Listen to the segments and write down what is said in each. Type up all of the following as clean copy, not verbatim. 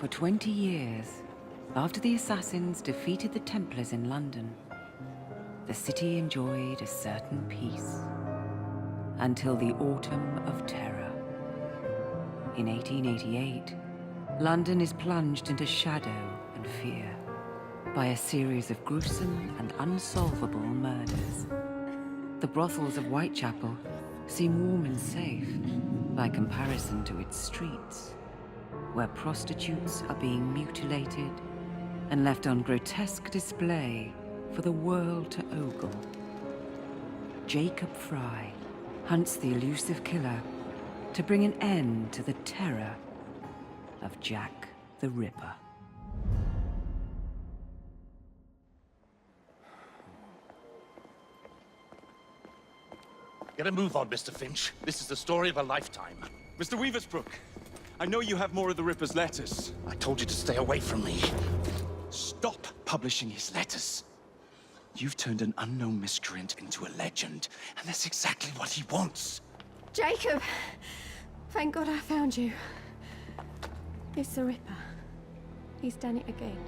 For 20 years, after the assassins defeated the Templars in London, the city enjoyed a certain peace. Until the Autumn of Terror. In 1888, London is plunged into shadow and fear by a series of gruesome and unsolvable murders. The brothels of Whitechapel seem warm and safe by comparison to its streets, where prostitutes are being mutilated and left on grotesque display for the world to ogle. Jacob Fry hunts the elusive killer to bring an end to the terror of Jack the Ripper. Get a move on, Mr. Finch. This is the story of a lifetime. Mr. Weaversbrook, I know you have more of the Ripper's letters. I told you to stay away from me. Stop publishing his letters. You've turned an unknown miscreant into a legend, and that's exactly what he wants. Jacob! Thank God I found you. It's the Ripper. He's done it again.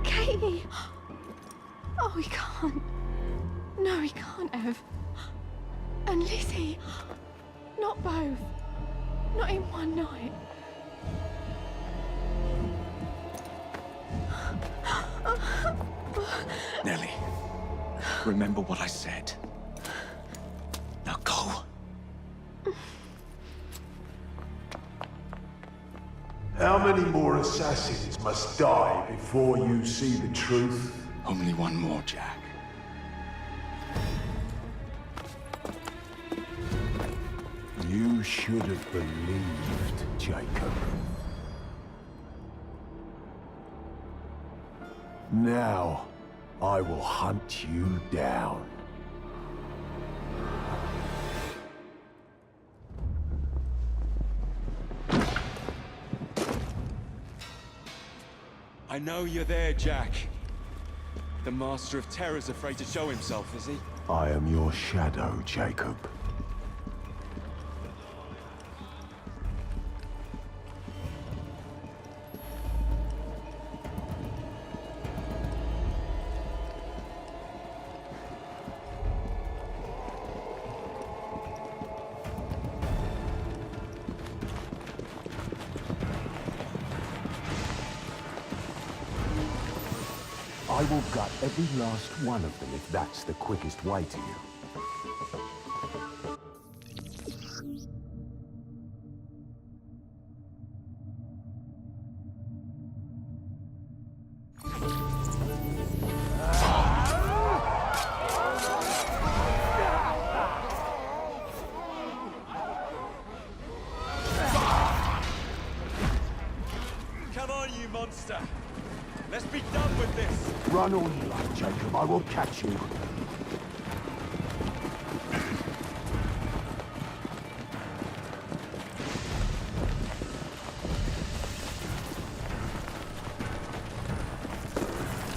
Katie! Oh, he can't. No, he can't have. And Lizzie. Not both. Not in one night. Nellie, remember what I said. Now go. How many more assassins must die before you see the truth? Only one more, Jack. You should have believed, Jacob. Now, I will hunt you down. I know you're there, Jack. The Master of Terror's afraid to show himself, is he? I am your shadow, Jacob. I will gut every last one of them if that's the quickest way to you. Come on, you monster! Let's be done with this! Run all you like, Jacob. I will catch you.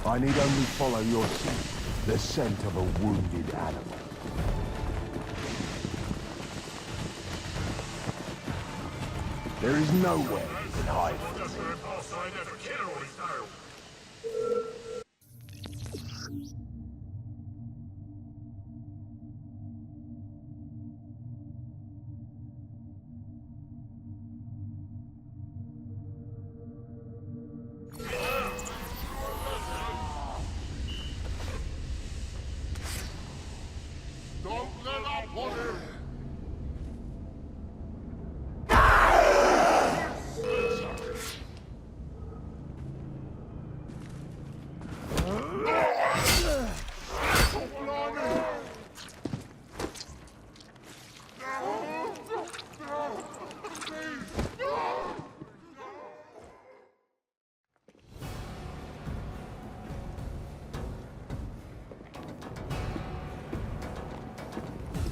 I need only follow your scent, the scent of a wounded animal. There is nowhere you can hide from me. Don't let up on him!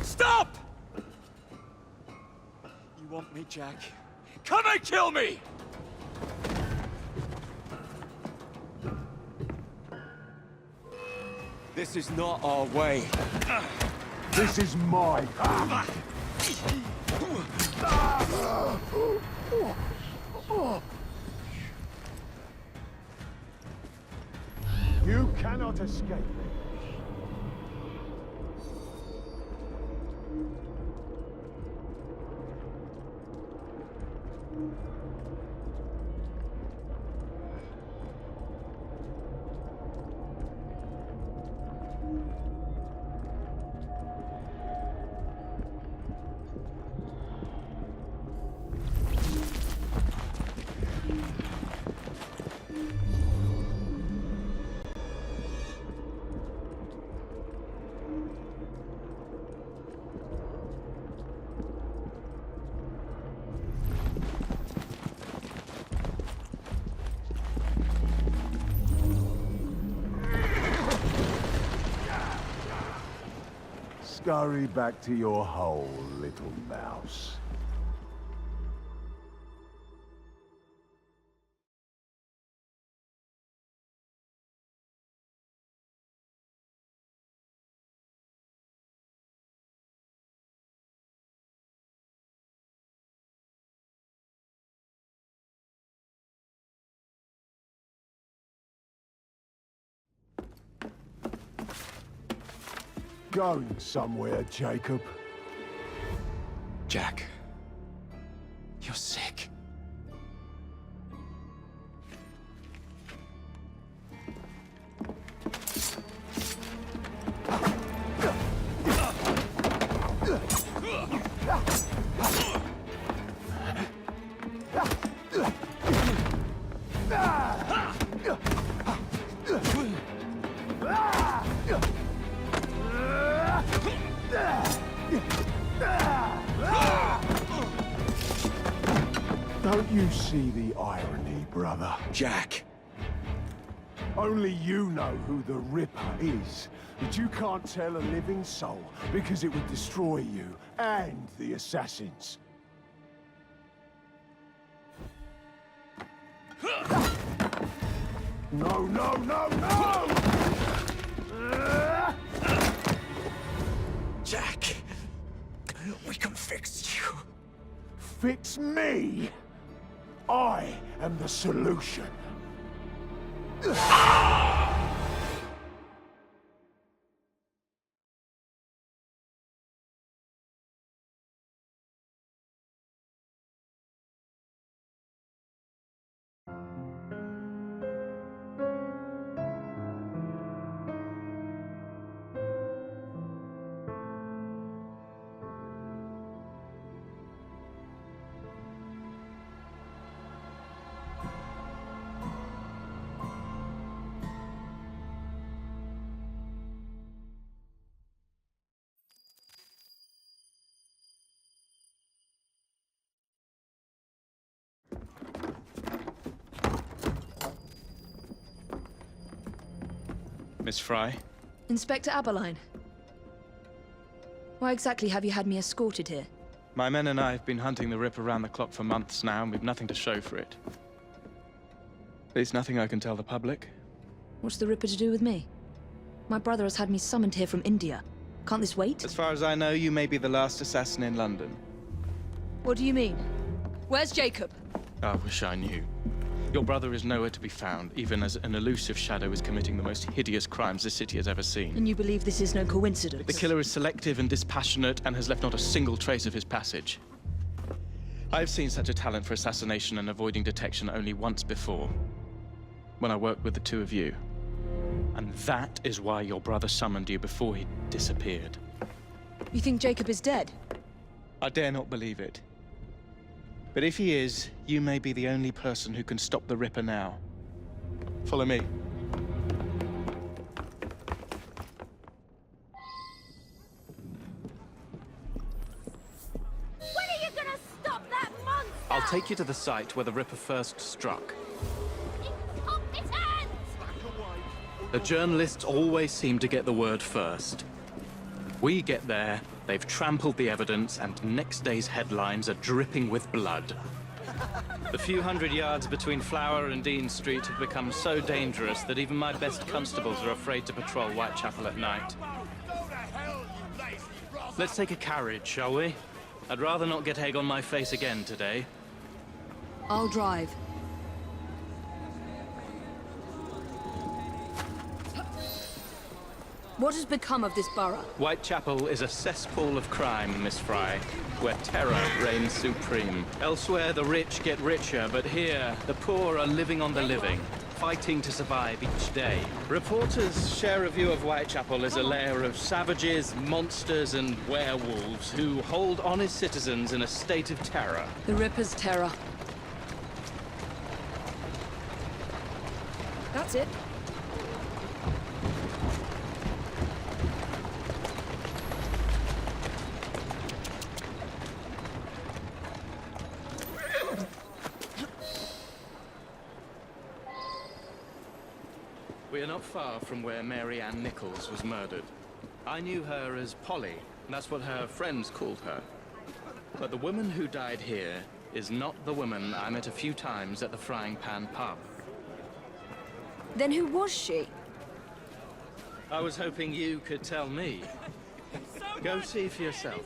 Stop! You want me, Jack? Come and kill me! This is not our way. This is my path. You cannot escape me. Scurry back to your hole, little mouse. Going somewhere, Jacob? Jack, you're sick. Don't you see the irony, brother? Jack. Only you know who the Ripper is, but you can't tell a living soul because it would destroy you and the assassins. No, no, no, no! Jack, we can fix you. Fix me? I am the solution. Miss Fry? Inspector Aberline. Why exactly have you had me escorted here? My men and I have been hunting the Rip around the clock for months now, and we've nothing to show for it. At least nothing I can tell the public. What's the Ripper to do with me? My brother has had me summoned here from India. Can't this wait? As far as I know, you may be the last assassin in London. What do you mean? Where's Jacob? I wish I knew. Your brother is nowhere to be found, even as an elusive shadow is committing the most hideous crimes this city has ever seen. And you believe this is no coincidence? The killer is selective and dispassionate and has left not a single trace of his passage. I've seen such a talent for assassination and avoiding detection only once before, when I worked with the two of you. And that is why your brother summoned you before he disappeared. You think Jacob is dead? I dare not believe it. But if he is, you may be the only person who can stop the Ripper now. Follow me. When are you gonna stop that monster? I'll take you to the site where the Ripper first struck. Incompetent! The journalists always seem to get the word first. We get there, they've trampled the evidence, and next day's headlines are dripping with blood. The few hundred yards between Flower and Dean Street have become so dangerous that even my best constables are afraid to patrol Whitechapel at night. Let's take a carriage, shall we? I'd rather not get egg on my face again today. I'll drive. What has become of this borough? Whitechapel is a cesspool of crime, Miss Fry, where terror reigns supreme. Elsewhere, the rich get richer, but here, the poor are living on the living, fighting to survive each day. Reporters share a view of Whitechapel as a lair of savages, monsters, and werewolves who hold honest citizens in a state of terror. The Ripper's terror. That's it. We are not far from where Mary Ann Nichols was murdered. I knew her as Polly, and that's what her friends called her. But the woman who died here is not the woman I met a few times at the Frying Pan pub. Then who was she? I was hoping you could tell me. Go see for yourself.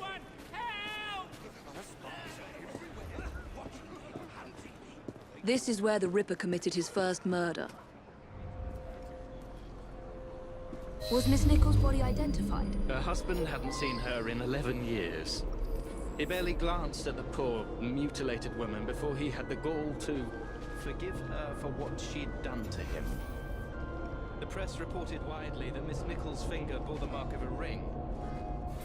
This is where the Ripper committed his first murder. Was Miss Nichols' body identified? Her husband hadn't seen her in 11 years. He barely glanced at the poor, mutilated woman before he had the gall to forgive her for what she'd done to him. The press reported widely that Miss Nichols' finger bore the mark of a ring.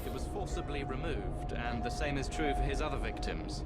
It was forcibly removed, and the same is true for his other victims.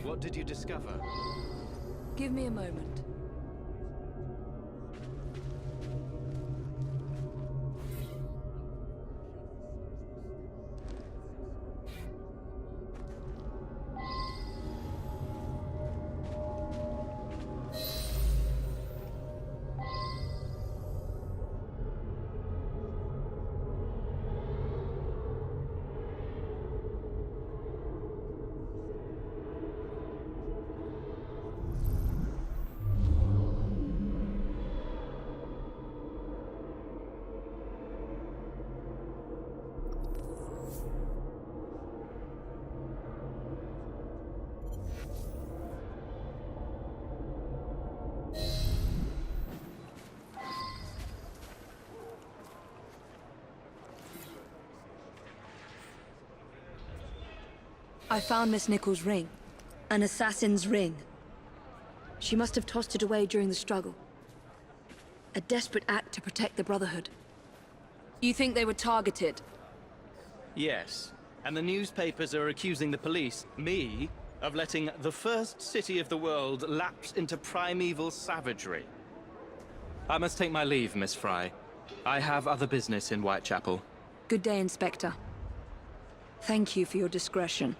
What did you discover? Give me a moment. I found Miss Nichols' ring. An assassin's ring. She must have tossed it away during the struggle. A desperate act to protect the Brotherhood. You think they were targeted? Yes. And the newspapers are accusing the police, me, of letting the first city of the world lapse into primeval savagery. I must take my leave, Miss Fry. I have other business in Whitechapel. Good day, Inspector. Thank you for your discretion.